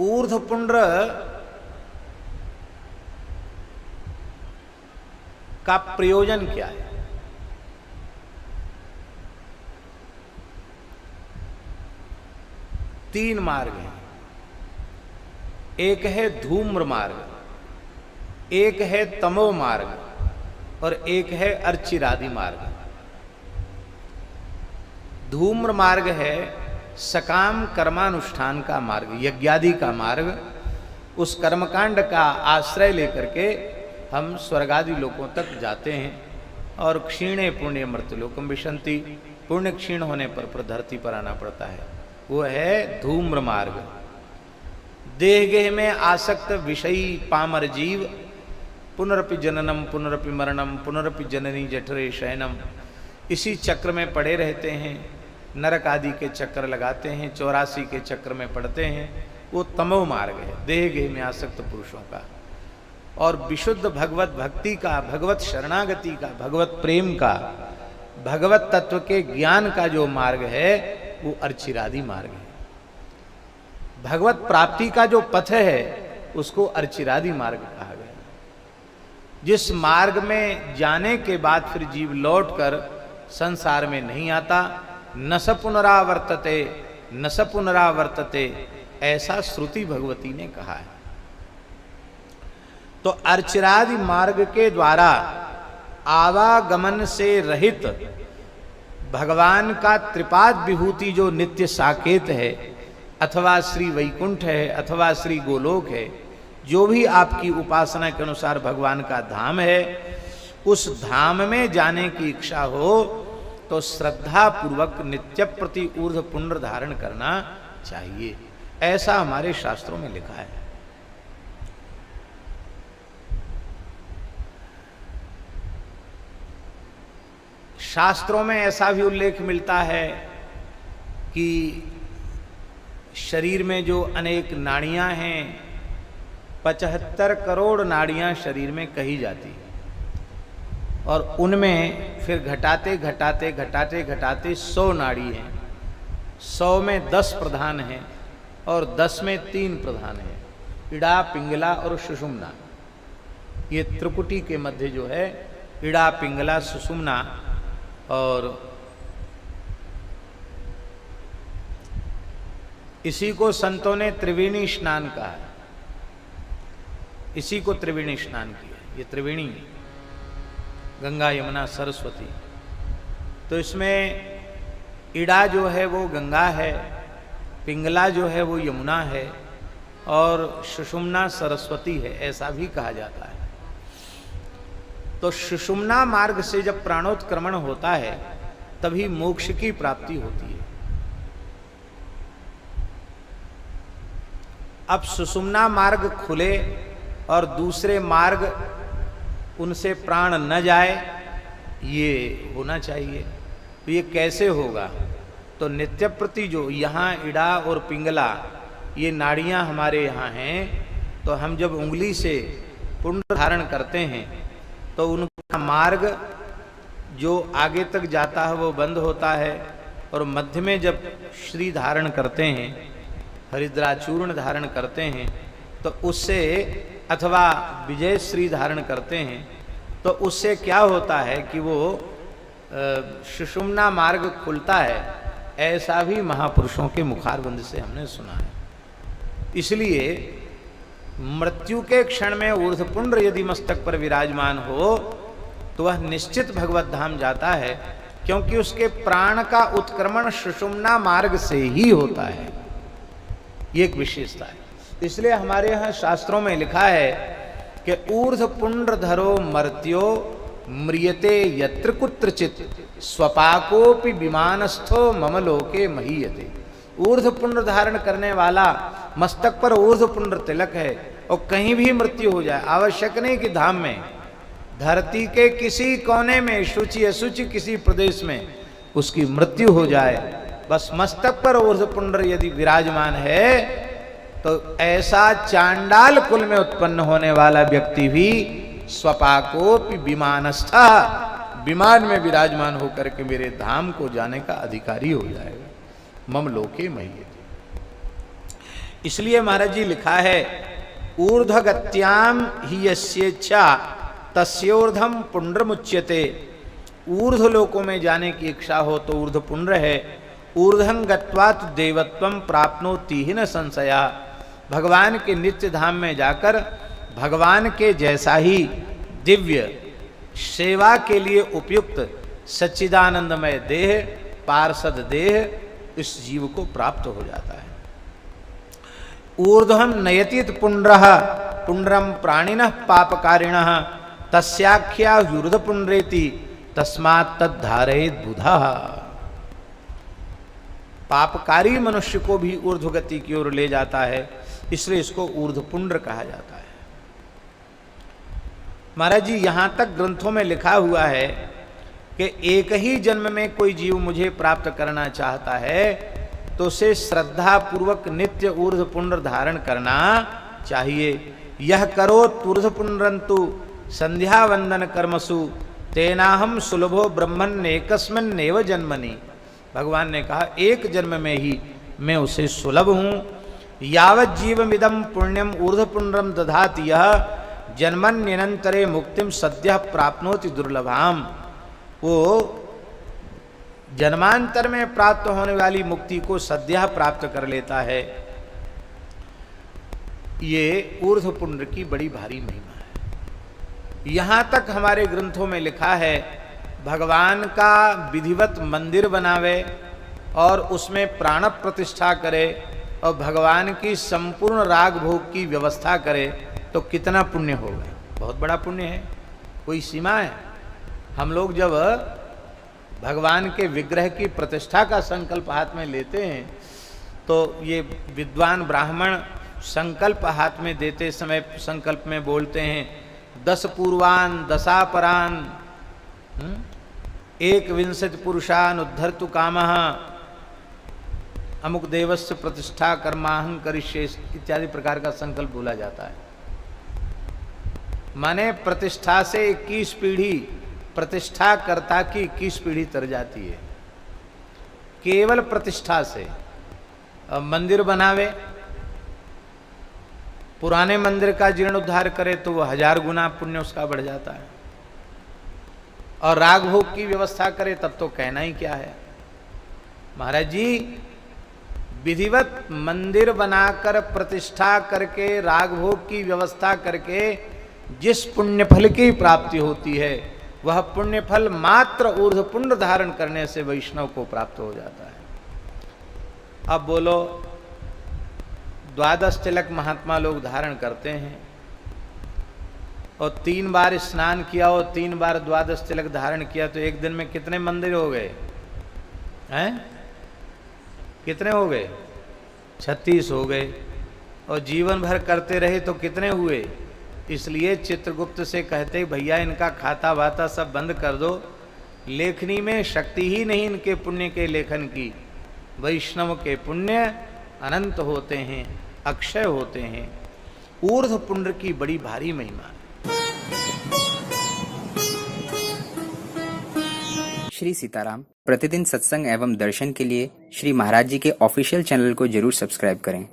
ऊर्ध्वपुंड्र का प्रयोजन क्या है? तीन मार्ग हैं। एक है धूम्र मार्ग, एक है तमो मार्ग और एक है अर्चिरादि मार्ग। धूम्र मार्ग है सकाम कर्मानुष्ठान का मार्ग, यज्ञादि का मार्ग। उस कर्मकांड का आश्रय लेकर के हम स्वर्गादि लोकों तक जाते हैं और क्षीणे पुण्य मर्त्यलोकम विशंति, पुण्य क्षीण होने पर धरती पर आना पड़ता है। वो है धूम्र मार्ग। देह गेह में आसक्त विषयी पामर जीव पुनरपि जननम पुनरपि मरणम पुनरपि जननी जठरे शयनम, इसी चक्र में पड़े रहते हैं, नरक आदि के चक्कर लगाते हैं, 84 के चक्र में पड़ते हैं। वो तमो मार्ग है देह गेह में आसक्त पुरुषों का। और विशुद्ध भगवत भक्ति का, भगवत शरणागति का, भगवत प्रेम का, भगवत तत्व के ज्ञान का जो मार्ग है वो अर्चिरादि मार्ग है। भगवत प्राप्ति का जो पथ है उसको अर्चिरादि मार्ग कहा गया। जिस मार्ग में जाने के बाद फिर जीव लौटकर संसार में नहीं आता, न स पुनरावर्तते न स पुनरावर्तते, ऐसा श्रुति भगवती ने कहा है। तो अर्चिरादि मार्ग के द्वारा आवागमन से रहित भगवान का त्रिपाद विभूति जो नित्य साकेत है, अथवा श्री वैकुंठ है, अथवा श्री गोलोक है, जो भी आपकी उपासना के अनुसार भगवान का धाम है, उस धाम में जाने की इच्छा हो तो श्रद्धा पूर्वक नित्य प्रति ऊर्ध्व पुंड्र धारण करना चाहिए। ऐसा हमारे शास्त्रों में लिखा है। शास्त्रों में ऐसा भी उल्लेख मिलता है कि शरीर में जो अनेक नाड़ियां हैं, 75 करोड़ नाड़ियां शरीर में कही जाती हैं, और उनमें फिर घटाते घटाते घटाते घटाते 100 नाड़ी हैं। 100 में 10 प्रधान हैं और 10 में 3 प्रधान हैं, इड़ा, पिंगला और सुषुम्ना। ये त्रिकुटी के मध्य जो है इड़ा, पिंगला, सुषुम्ना, और इसी को संतों ने त्रिवेणी स्नान कहा है। इसी को त्रिवेणी स्नान किया। ये त्रिवेणी, गंगा, यमुना, सरस्वती। तो इसमें इड़ा जो है वो गंगा है, पिंगला जो है वो यमुना है, और सुषुम्ना सरस्वती है, ऐसा भी कहा जाता है। तो सुषुम्ना मार्ग से जब प्राणोत्क्रमण होता है तभी मोक्ष की प्राप्ति होती है। अब सुषुम्ना मार्ग खुले और दूसरे मार्ग उनसे प्राण न जाए, ये होना चाहिए। तो ये कैसे होगा? तो नित्य प्रति जो यहाँ इड़ा और पिंगला ये नाड़ियाँ हमारे यहाँ हैं, तो हम जब उंगली से पुंड धारण करते हैं तो उनका मार्ग जो आगे तक जाता है वो बंद होता है, और मध्य में जब श्री धारण करते हैं, हरिद्राचूर्ण धारण करते हैं, तो उससे, अथवा विजय श्री धारण करते हैं, तो उससे क्या होता है कि वो सुषुम्ना मार्ग खुलता है। ऐसा भी महापुरुषों के मुखारबंद से हमने सुना है। इसलिए मृत्यु के क्षण में ऊर्ध्वपुंड्र यदि मस्तक पर विराजमान हो तो वह निश्चित भगवत धाम जाता है, क्योंकि उसके प्राण का उत्क्रमण सुषुम्ना मार्ग से ही होता है। ये एक विशेषता है। इसलिए हमारे यहाँ शास्त्रों में लिखा है कि ऊर्ध्वपुंड्र धरो मर्त्यो म्रियते यत्र कुत्रचित स्वपाकोपि विमानस्थो मम लोके महीयते। ऊर्ध्वपुंड्र धारण करने वाला मस्तक पर ऊर्ध्वपुंड्र तिलक है, और कहीं भी मृत्यु हो जाए, आवश्यक नहीं कि धाम में, धरती के किसी कोने में, शुचि अशुचि किसी प्रदेश में उसकी मृत्यु हो जाए, बस मस्तक पर ऊर्ध्वपुंड्र यदि विराजमान है तो ऐसा चांडाल कुल में उत्पन्न होने वाला व्यक्ति भी स्वपाकोपि विमानस्था, विमान में विराजमान होकर के मेरे धाम को जाने का अधिकारी हो जाएगा। मम लोके महीयते। इसलिए महाराज जी लिखा है, ऊर्ध्वगत्याम ही यस्येच्छा तस्योर्धम पुण्ड्रमुच्यते। ऊर्ध्व लोकों में जाने की इच्छा हो तो ऊर्ध्व पुण्ड्र है। ऊर्ध्वं गत्वात् देवत्वं प्राप्नोति ही न संशया। भगवान के नित्य धाम में जाकर भगवान के जैसा ही दिव्य सेवा के लिए उपयुक्त सच्चिदानंदमय देह, पार्षद देह इस जीव को प्राप्त हो जाता है। ऊर्ध्वं नयतीत पुण्ड्रः पुण्ड्रम प्राणिनः पापकारिणः तस्याख्या यूर्ध पुण्ड्रेति तस्मात् तद्धारयेत् बुधः। पापकारी मनुष्य को भी ऊर्ध्वगति की ओर ले जाता है, इसलिए इसको ऊर्ध्व पुण्ड्र कहा जाता है। महाराज जी यहाँ तक ग्रंथों में लिखा हुआ है कि एक ही जन्म में कोई जीव मुझे प्राप्त करना चाहता है तो उसे श्रद्धा पूर्वक नित्य ऊर्ध्व पुण्ड्र धारण करना चाहिए। यह करो ऊर्ध्व पुण्ड्रंतु संध्या वंदन कर्मसु तेनाहम सुलभो ब्रह्मन एकस्मिन्नेव जन्मनि। भगवान ने कहा एक जन्म में ही मैं उसे सुलभ हूँ। यावत जीवमिदम पुण्यम ऊर्ध्व पुण्ड्रम दधाति यह जन्मन्यनंतरे मुक्तिम सद्यः प्राप्नोति दुर्लभाम। वो जन्मांतर में प्राप्त होने वाली मुक्ति को सद्यः प्राप्त कर लेता है। ये ऊर्ध्व पुण्ड्र की बड़ी भारी महिमा है। यहाँ तक हमारे ग्रंथों में लिखा है, भगवान का विधिवत मंदिर बनावे और उसमें प्राण प्रतिष्ठा करे और भगवान की संपूर्ण राग भोग की व्यवस्था करे तो कितना पुण्य होगा। बहुत बड़ा पुण्य है, कोई सीमा है। हम लोग जब भगवान के विग्रह की प्रतिष्ठा का संकल्प हाथ में लेते हैं तो ये विद्वान ब्राह्मण संकल्प हाथ में देते समय संकल्प में बोलते हैं 10 पूर्वान दशापरान 21 पुरुषान उद्धर्तु कामः अमुक देवस्य प्रतिष्ठा कर्माहं करिष्ये इत्यादि प्रकार का संकल्प बोला जाता है। माने प्रतिष्ठा से 21 पीढ़ी, प्रतिष्ठा कर्ता की 21 पीढ़ी तर जाती है केवल प्रतिष्ठा से। मंदिर बनावे, पुराने मंदिर का जीर्णोद्धार करे तो वो 1000 गुना पुण्य उसका बढ़ जाता है, और राग भोग की व्यवस्था करे तब तो कहना ही क्या है। महाराज जी विधिवत मंदिर बनाकर प्रतिष्ठा करके राग भोग की व्यवस्था करके जिस पुण्य फल की प्राप्ति होती है वह पुण्य फल मात्र ऊर्ध्व पुण्य धारण करने से वैष्णव को प्राप्त हो जाता है। अब बोलो, 12 तिलक महात्मा लोग धारण करते हैं और 3 बार स्नान किया और 3 बार 12 तिलक धारण किया तो एक दिन में कितने मंदिर हो गए हैं? कितने हो गए? 36 हो गए। और जीवन भर करते रहे तो कितने हुए? इसलिए चित्रगुप्त से कहते भैया इनका खाता वाता सब बंद कर दो, लेखनी में शक्ति ही नहीं इनके पुण्य के लेखन की। वैष्णव के पुण्य अनंत होते हैं, अक्षय होते हैं। ऊर्ध्व पुण्य की बड़ी भारी महिमा। श्री सीताराम प्रतिदिन सत्संग एवं दर्शन के लिए श्री महाराज जी के ऑफिशियल चैनल को जरूर सब्सक्राइब करें।